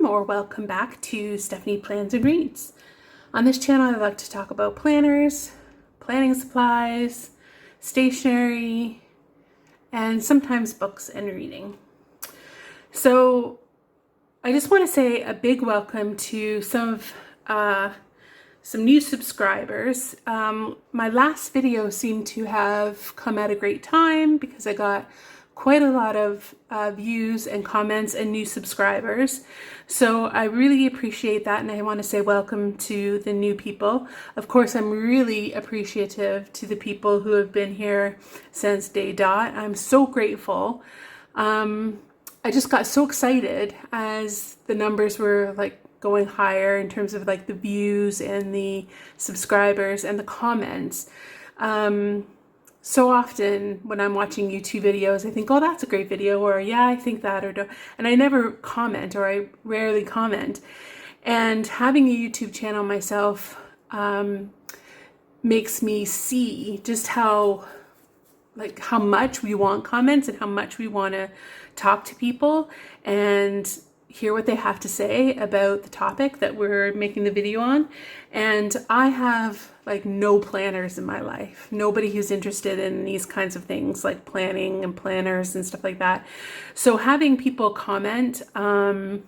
or welcome back to Stephanie Plans and Reads. On this channel, I like to talk about planners, planning supplies, stationery, and sometimes books and reading. So I just want to say a big welcome to some new subscribers. My last video seemed to have come at a great time because I got quite a lot of views and comments and new subscribers. So I really appreciate that, and I want to say welcome to the new people. Of course, I'm really appreciative to the people who have been here since day dot. I'm so grateful. I just got so excited as the numbers were like going higher in terms of like the views and the subscribers and the comments. So often when I'm watching YouTube videos, I think, oh, that's a great video, or yeah, I think that, and I never comment, or I rarely comment. And having a YouTube channel myself makes me see just how much we want comments and how much we want to talk to people and hear what they have to say about the topic that we're making the video on. And I have no planners in my life. Nobody who's interested in these kinds of things like planning and planners and stuff like that. So having people comment on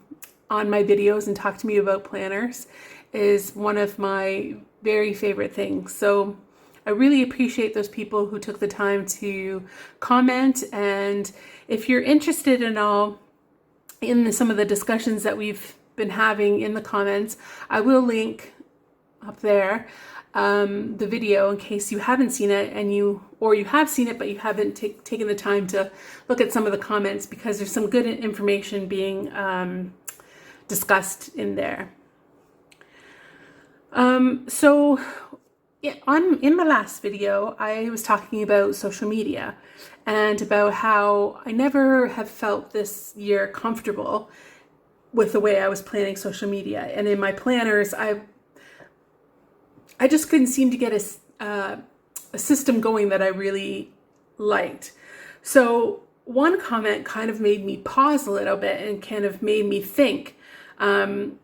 my videos and talk to me about planners is one of my very favorite things. So I really appreciate those people who took the time to comment. And if you're interested in all in some of the discussions that we've been having in the comments, I will link up there the video in case you haven't seen it, and you have seen it but you haven't taken the time to look at some of the comments, because there's some good information being discussed in there. So yeah, in my last video, I was talking about social media and about how I never have felt this year comfortable with the way I was planning social media. And in my planners, I just couldn't seem to get a system going that I really liked. So one comment kind of made me pause a little bit and kind of made me think. And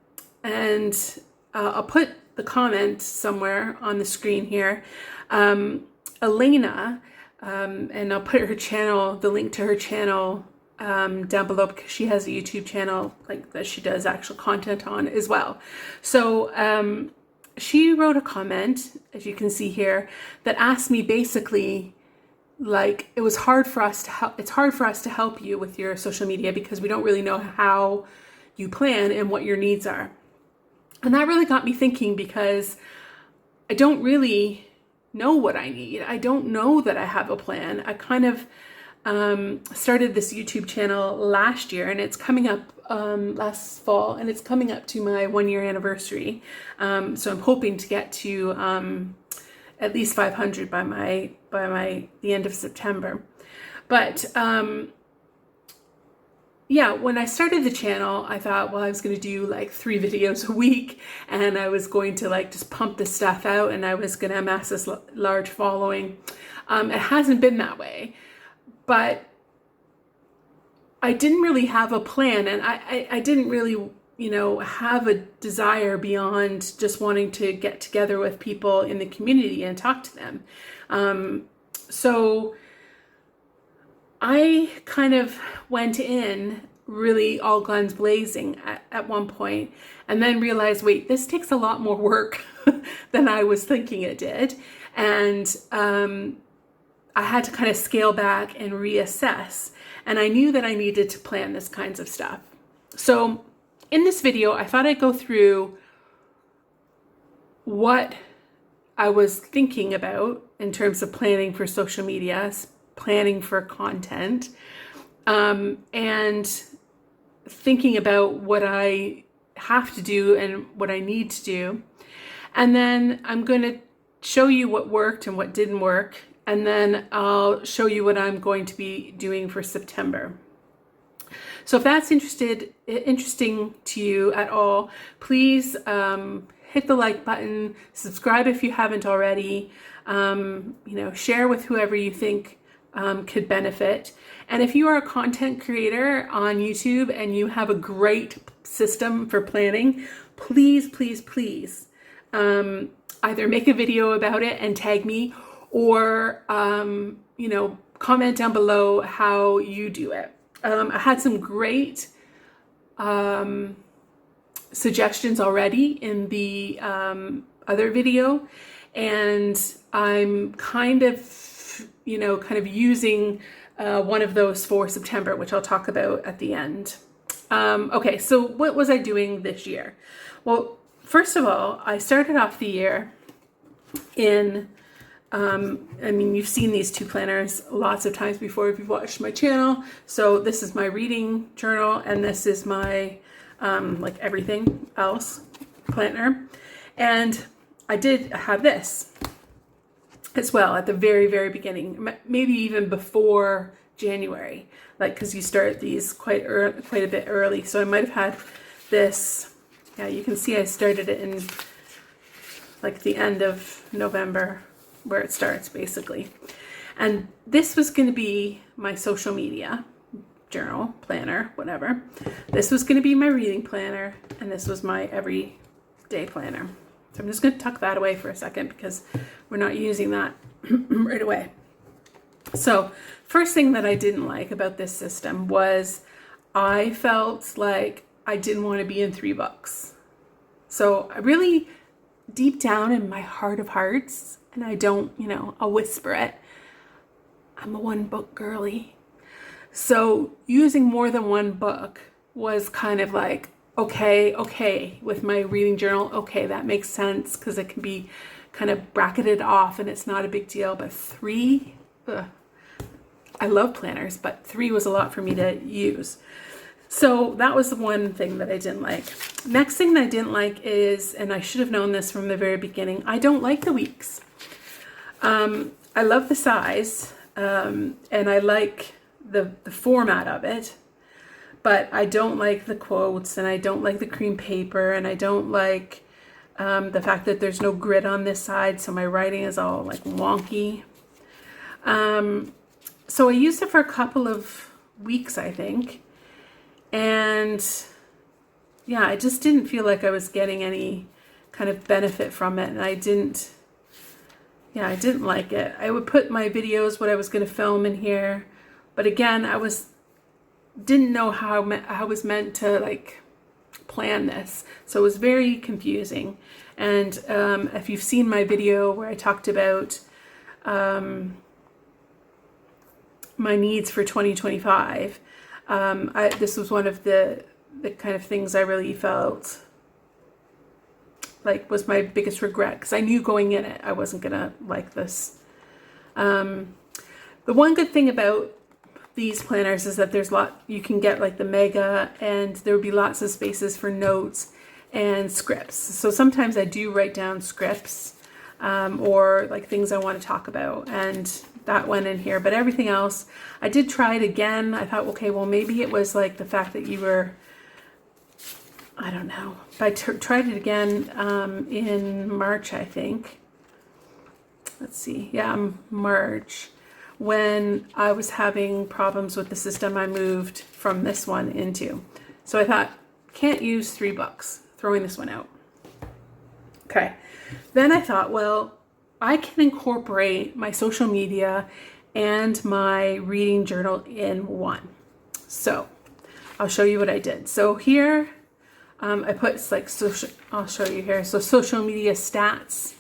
I'll put the comment somewhere on the screen here. Elena, and I'll put her channel, the link to her channel down below, because she has a YouTube channel that she does actual content on as well. So she wrote a comment, as you can see here, that asked me basically, it's hard for us to help you with your social media because we don't really know how you plan and what your needs are. And that really got me thinking, because I don't really know what I need. I don't know that I have a plan. I kind of started this YouTube channel last year, and it's coming up last fall, and it's coming up to my 1-year anniversary. So I'm hoping to get to at least 500 by the end of September. But yeah, when I started the channel, I thought, well, I was going to do 3 videos a week, and I was going to just pump this stuff out, and I was going to amass this large following. It hasn't been that way, but I didn't really have a plan, and I didn't really, have a desire beyond just wanting to get together with people in the community and talk to them. So I kind of went in really all guns blazing at one point, and then realized, wait, this takes a lot more work than I was thinking it did. And I had to kind of scale back and reassess. And I knew that I needed to plan this kinds of stuff. So in this video, I thought I'd go through what I was thinking about in terms of planning for social media, planning for content, and thinking about what I have to do and what I need to do. And then I'm going to show you what worked and what didn't work. And then I'll show you what I'm going to be doing for September. So if that's interesting to you at all, please hit the like button, subscribe if you haven't already, share with whoever you think could benefit. And if you are a content creator on YouTube and you have a great system for planning, please, please, please either make a video about it and tag me, or comment down below how you do it. I had some great suggestions already in the other video, and I'm kind of using one of those for September, which I'll talk about at the end. Okay, so what was I doing this year? Well, first of all, I started off the year in, you've seen these two planners lots of times before if you've watched my channel. So this is my reading journal, and this is my like everything else planner. And I did have this as well at the very, very beginning, maybe even before January, like, because you start these quite a bit early. So I might have had this. Yeah, you can see I started it in like the end of November, where it starts basically. And this was going to be my social media journal, planner, whatever. This was going to be my reading planner, and this was my everyday planner. So I'm just going to tuck that away for a second because we're not using that right away. So first thing that I didn't like about this system was I felt like I didn't want to be in 3 books. So I really, deep down in my heart of hearts, and I don't, I'll whisper it, I'm a 1-book girly. So using more than 1 book was kind of like, okay, with my reading journal, okay, that makes sense because it can be kind of bracketed off and it's not a big deal. But 3, I love planners, but 3 was a lot for me to use. So that was the one thing that I didn't like. Next thing that I didn't like is, and I should have known this from the very beginning, I don't like the weeks. I love the size, and I like the format of it, but I don't like the quotes, and I don't like the cream paper, and I don't like the fact that there's no grid on this side, so my writing is all like wonky. So I used it for a couple of weeks, I think. And yeah, I just didn't feel like I was getting any kind of benefit from it. And I didn't like it. I would put my videos, what I was going to film in here. But again, didn't know how I was meant to like plan this. So it was very confusing. And if you've seen my video where I talked about my needs for 2025, this was one of the kind of things I really felt like was my biggest regret, because I knew going in it I wasn't gonna like this. The one good thing about these planners is that there's you can get like the mega, and there would be lots of spaces for notes and scripts. So sometimes I do write down scripts or like things I want to talk about, and that went in here. But everything else, I did try it again. I thought, okay, well, maybe it was like the fact that you were, I don't know. But I tried it again in March, I think. Let's see. Yeah, March. When I was having problems with the system I moved from this one into. So I thought, can't use 3 books. Throwing this one out. Okay. Then I thought, well, I can incorporate my social media and my reading journal in one. So I'll show you what I did. So here I put like social, I'll show you here. So social media stats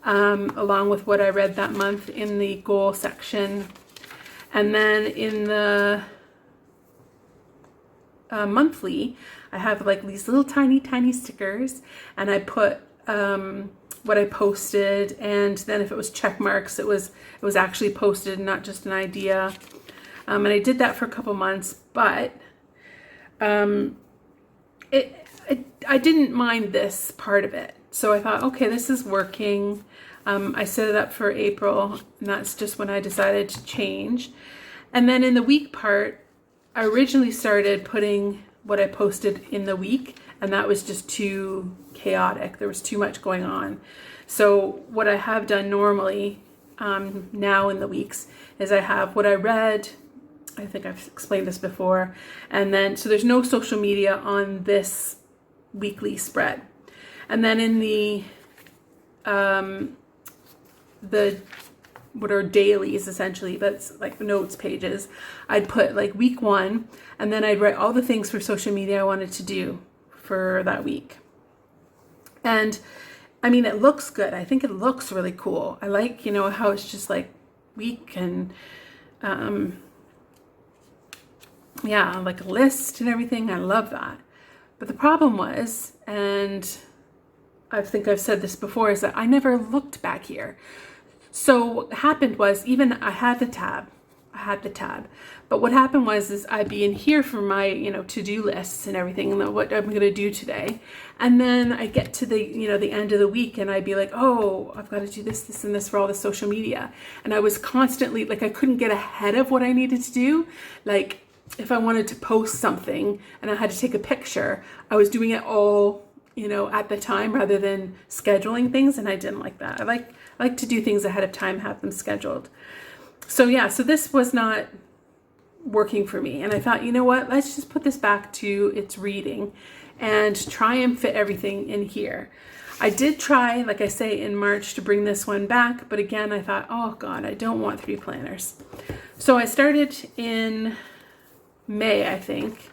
along with what I read that month in the goal section. And then in the monthly, I have like these little tiny stickers, and I put what I posted, and then if it was check marks, it was actually posted, not just an idea. And I did that for a couple months, but I didn't mind this part of it. So I thought, okay, this is working. I set it up for April, and that's just when I decided to change. And then in the week part, I originally started putting what I posted in the week, and that was just too chaotic. There was too much going on. So what I have done normally now in the weeks is I have what I read. I think I've explained this before. And then, so there's no social media on this weekly spread. And then in the what are dailies essentially, but it's like notes pages, I'd put like week 1, and then I'd write all the things for social media I wanted to do for that week. And I mean, it looks good. I think it looks really cool. I like, you know, how it's just like week and yeah, like a list and everything. I love that. But the problem was, and I think I've said this before, is that I never looked back here. So what happened was, even I had the tab, but what happened was is I'd be in here for my, you know, to-do lists and everything, and what I'm going to do today. And then I get to the, you know, the end of the week, and I'd be like, oh, I've got to do this, this, and this for all the social media. And I was constantly like, I couldn't get ahead of what I needed to do. Like if I wanted to post something and I had to take a picture, I was doing it all, you know, at the time rather than scheduling things. And I didn't like that. I like to do things ahead of time, have them scheduled. So yeah, so this was not working for me. And I thought, you know what, let's just put this back to its reading and try and fit everything in here. I did try, like I say, in March to bring this one back. But again, I thought, oh God, I don't want 3 planners. So I started in May, I think,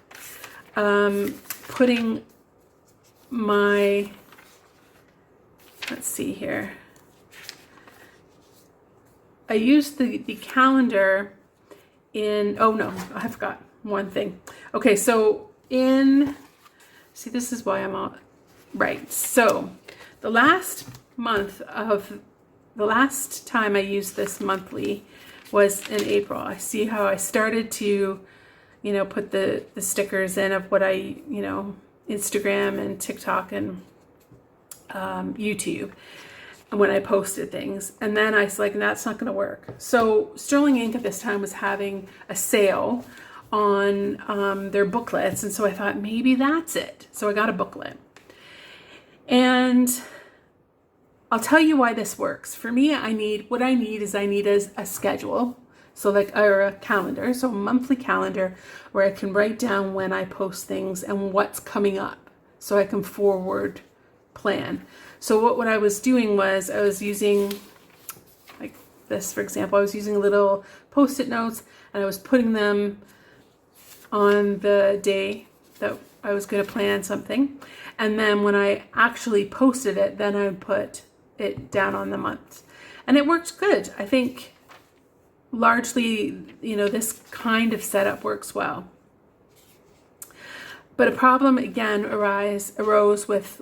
putting my, let's see here. I used the calendar in, oh no, I forgot one thing. Okay, so see, this is why I'm all, right. So the last time I used this monthly was in April. I see how I started to, you know, put the stickers in of what I, you know, Instagram and TikTok and YouTube, and when I posted things. And then I was like, that's not going to work. So Sterling Ink at this time was having a sale on their booklets. And so I thought, maybe that's it. So I got a booklet. And I'll tell you why this works. For me, I need a schedule. So like, or a calendar, so a monthly calendar where I can write down when I post things and what's coming up, so I can forward plan. So what I was doing was I was using, like this, for example, I was using little Post-it notes, and I was putting them on the day that I was going to plan something. And then when I actually posted it, then I would put it down on the month. And it worked good. I think largely, you know, this kind of setup works well. But a problem again arose with,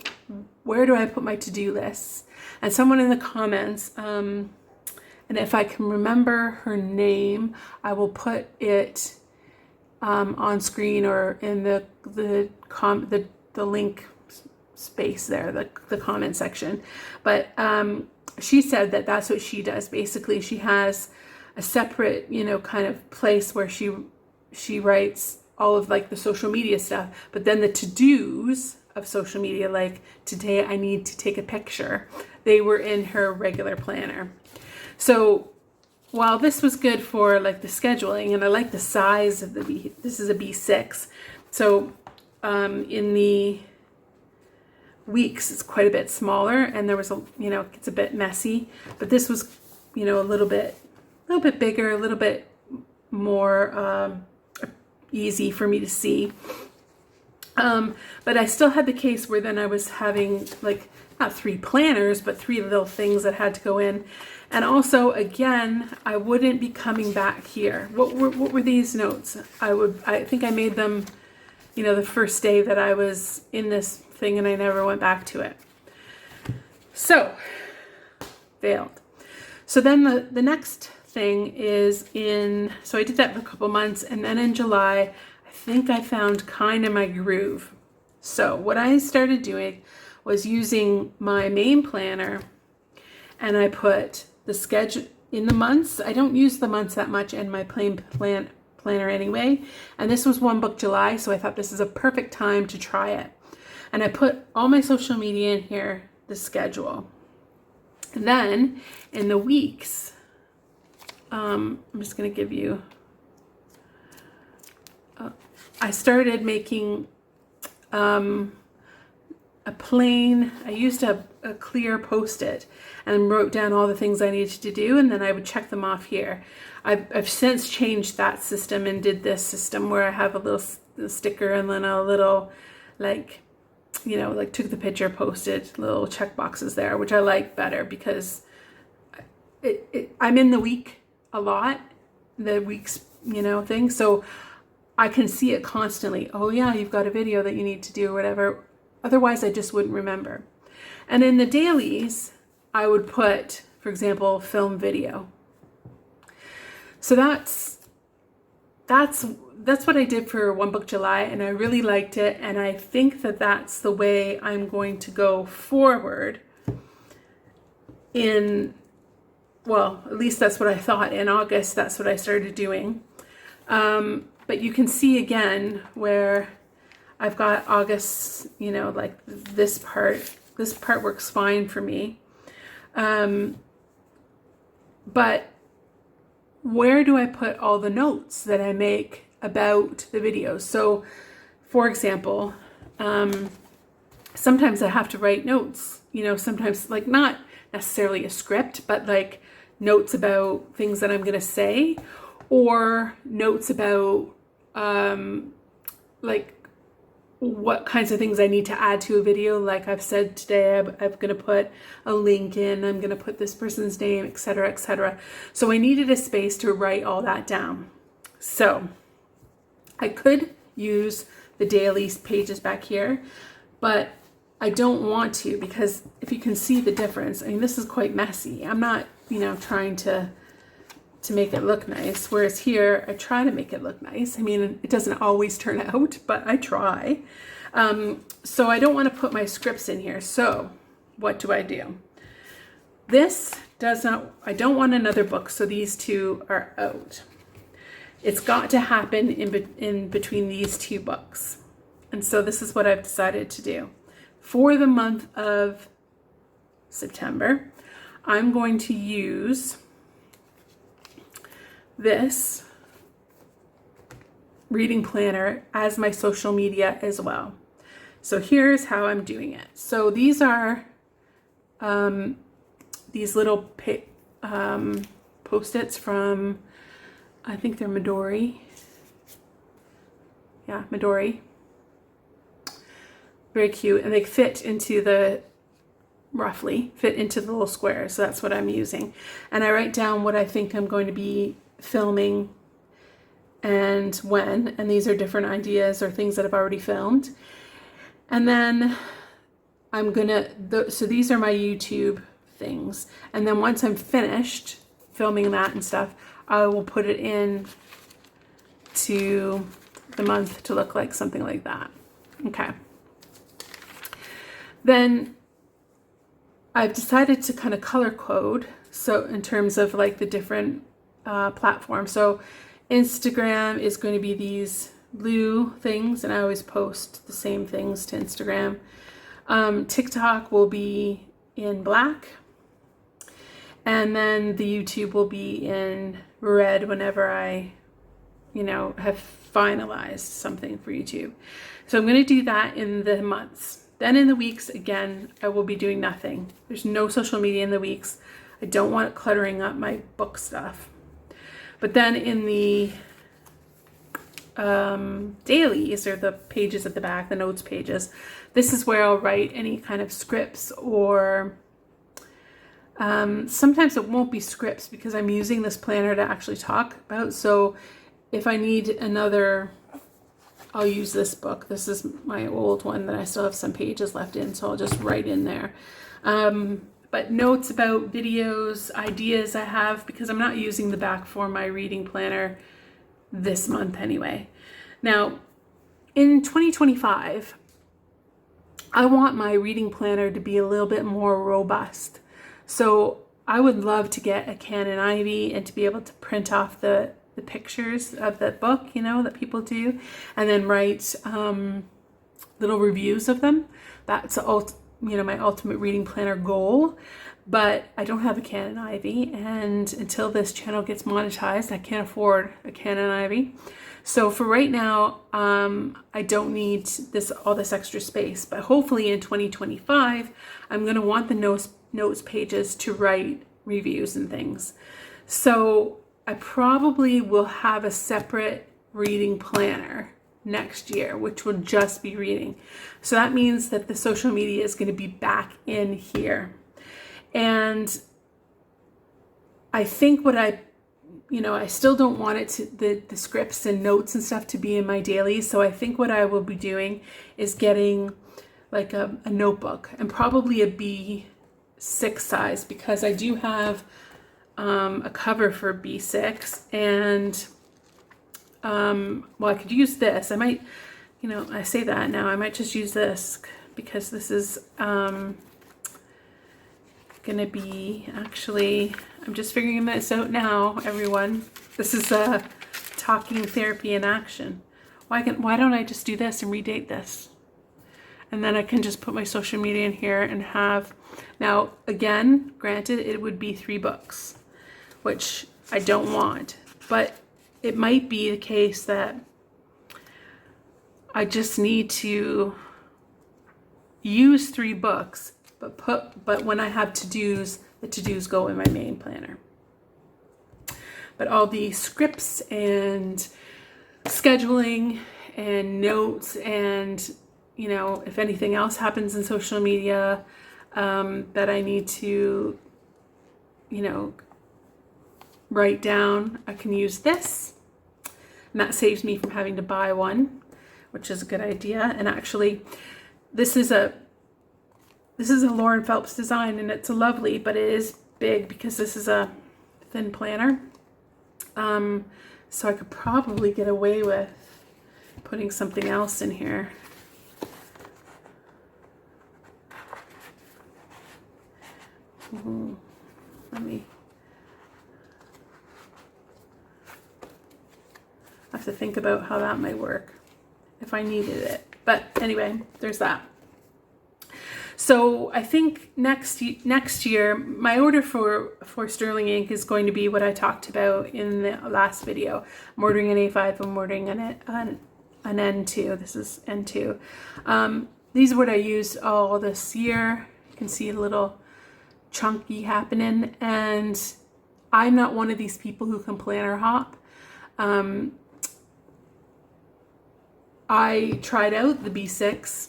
where do I put my to-do lists? And someone in the comments, and if I can remember her name, I will put it on screen or in the link space there, the comment section. But she said that that's what she does. Basically, she has a separate, you know, kind of place where she writes all of like the social media stuff, but then the to-dos of social media, like today I need to take a picture, they were in her regular planner. So while this was good for like the scheduling, and I like the size of this is a B6, so in the weeks it's quite a bit smaller, and there was a, you know, it's a bit messy, but this was, you know, a little bit bigger, a little bit more easy for me to see. But I still had the case where then I was having like not 3 planners, but 3 little things that had to go in. And also, again, I wouldn't be coming back here. What were these notes? I think I made them, you know, the first day that I was in this thing, and I never went back to it. So, failed. So then the next thing is so I did that for a couple months, and then in July, I think I found kind of my groove. So what I started doing was using my main planner, and I put the schedule in the months. I don't use the months that much in my planner anyway. And this was one book July, so I thought this is a perfect time to try it. And I put all my social media in here, the schedule. And then in the weeks, I'm just going to give you, I started making a plain, I used a clear Post-it and wrote down all the things I needed to do, and then I would check them off here. I've since changed that system and did this system where I have a little sticker and then a little, like, you know, like took the picture, posted little check boxes there, which I like better because I'm in the week a lot, the week's, you know, thing. So I can see it constantly. Oh yeah, you've got a video that you need to do or whatever. Otherwise, I just wouldn't remember. And in the dailies, I would put, for example, film video. So that's what I did for One Book July, and I really liked it. And I think that that's the way I'm going to go forward in, well, at least that's what I thought in August. That's what I started doing. But you can see again where I've got August, you know, like this part works fine for me. But where do I put all the notes that I make about the videos? So, for example, sometimes I have to write notes, you know, sometimes like not necessarily a script, but like notes about things that I'm going to say, or notes about like what kinds of things I need to add to a video. Like I've said today, I'm going to put a link in, I'm going to put this person's name, etc., etc. So I needed a space to write all that down. So I could use the daily pages back here, but I don't want to, because if you can see the difference, I mean, this is quite messy. I'm not, you know, trying to make it look nice. Whereas here, I try to make it look nice. I mean, it doesn't always turn out, but I try. So I don't want to put my scripts in here. So what do? This does not, I don't want another book. So these two are out. It's got to happen in between these two books. And so this is what I've decided to do. For the month of September, I'm going to use this reading planner as my social media as well. So here's how I'm doing it. So these are these little Post-its from, I think they're Midori. Yeah, Midori. Very cute, and they fit into the, roughly fit into the little squares. So that's what I'm using. And I write down what I think I'm going to be filming and when, and these are different ideas or things that I've already filmed. And then I'm gonna, so these are my YouTube things. And then once I'm finished filming that and stuff, I will put it in to the month to look like something like that. Okay. Then I've decided to kind of color code. So in terms of like the different platforms. So Instagram is going to be these blue things, and I always post the same things to Instagram. TikTok will be in black. And then the YouTube will be in red whenever I, you know, have finalized something for YouTube. So I'm going to do that in the months. Then in the weeks, again, I will be doing nothing. There's no social media in the weeks. I don't want it cluttering up my book stuff. But then in the dailies, or the pages at the back, the notes pages, this is where I'll write any kind of scripts, or sometimes it won't be scripts because I'm using this planner to actually talk about. So if I need another, I'll use this book. This is my old one that I still have some pages left in, so I'll just write in there. But notes about videos, ideas I have, because I'm not using the back for my reading planner this month anyway. Now, in 2025, I want my reading planner to be a little bit more robust. So I would love to get a Canon Ivy and to be able to print off the pictures of the book, you know, that people do, and then write little reviews of them. That's you know, my ultimate reading planner goal. but I don't have a Canon Ivy, and until this channel gets monetized, I can't afford a Canon Ivy. So for right now, I don't need all this extra space, but hopefully in 2025, I'm going to want the notes pages to write reviews and things. So I probably will have a separate reading planner next year, which will just be reading. So that means that the social media is going to be back in here. And I think what I still don't want it to, the scripts and notes and stuff to be in my dailies. So I think what I will be doing is getting like a notebook, and probably a B6 size, because I do have a cover for B6, and well, I could use this. I might, I say that now, I might just use this, because this is gonna be, actually, I'm just figuring this out now, everyone. This is a talking therapy in action. Why don't I just do this and redate this? And then I can just put my social media in here and have, now again, granted, it would be 3 books, which I don't want, but it might be the case that I just need to use 3 books, but when I have to-dos, the to-dos go in my main planner. But all the scripts and scheduling and notes and, if anything else happens in social media that I need to, write down, I can use this. And that saves me from having to buy one, which is a good idea. And actually, this is a Lauren Phelps design, and it's lovely, but it is big because this is a thin planner. So I could probably get away with putting something else in here. Let me, I have to think about how that might work if I needed it. But anyway, there's that. So I think next year, my order for sterling ink is going to be what I talked about in the last video. I'm ordering an A5, I'm ordering an N2. This is N2. These are what I used all this year. You can see a little chunky happening, and I'm not one of these people who can planner hop. I tried out the B6,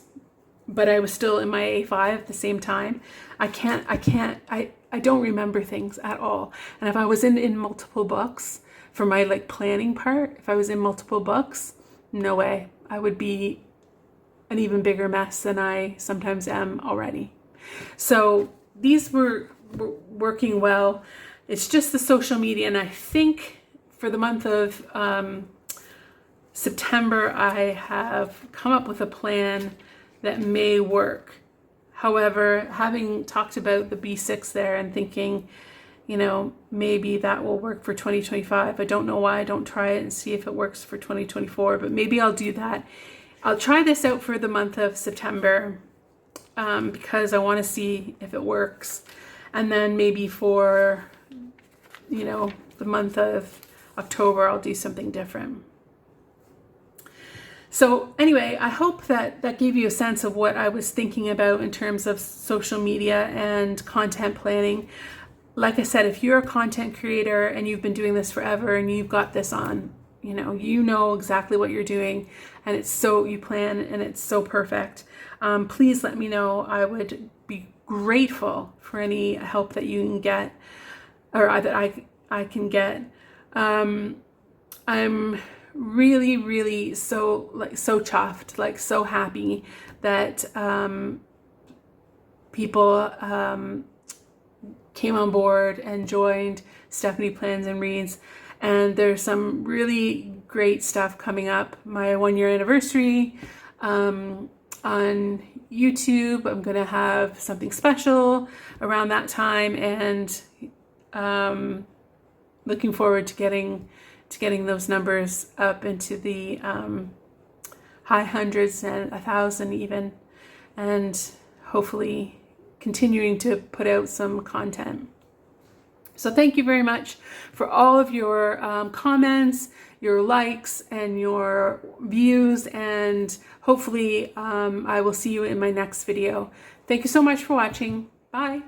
but I was still in my A5 at the same time. I don't remember things at all. And if I was in multiple books for my planning part, if I was in multiple books, no way. I would be an even bigger mess than I sometimes am already. So these were working well. It's just the social media, and I think for the month of September, I have come up with a plan that may work. However, having talked about the B6 there and thinking, maybe that will work for 2025. I don't know why I don't try it and see if it works for 2024, but maybe I'll do that. I'll try this out for the month of September because I want to see if it works. And then maybe for, the month of October, I'll do something different. So anyway, I hope that gave you a sense of what I was thinking about in terms of social media and content planning. Like I said, if you're a content creator and you've been doing this forever and you've got this on, you know exactly what you're doing, and you plan and it's so perfect. Please let me know. I would be grateful for any help that you can get, or that I can get. I'm really so chuffed, so happy that people came on board and joined Stephanie Plans and Reads, and there's some really great stuff coming up. My 1-year anniversary on YouTube. I'm gonna have something special around that time, and looking forward to getting those numbers up into the high hundreds and 1,000 even, and hopefully continuing to put out some content. So thank you very much for all of your comments, your likes, and your views, and hopefully I will see you in my next video. Thank you so much for watching. Bye.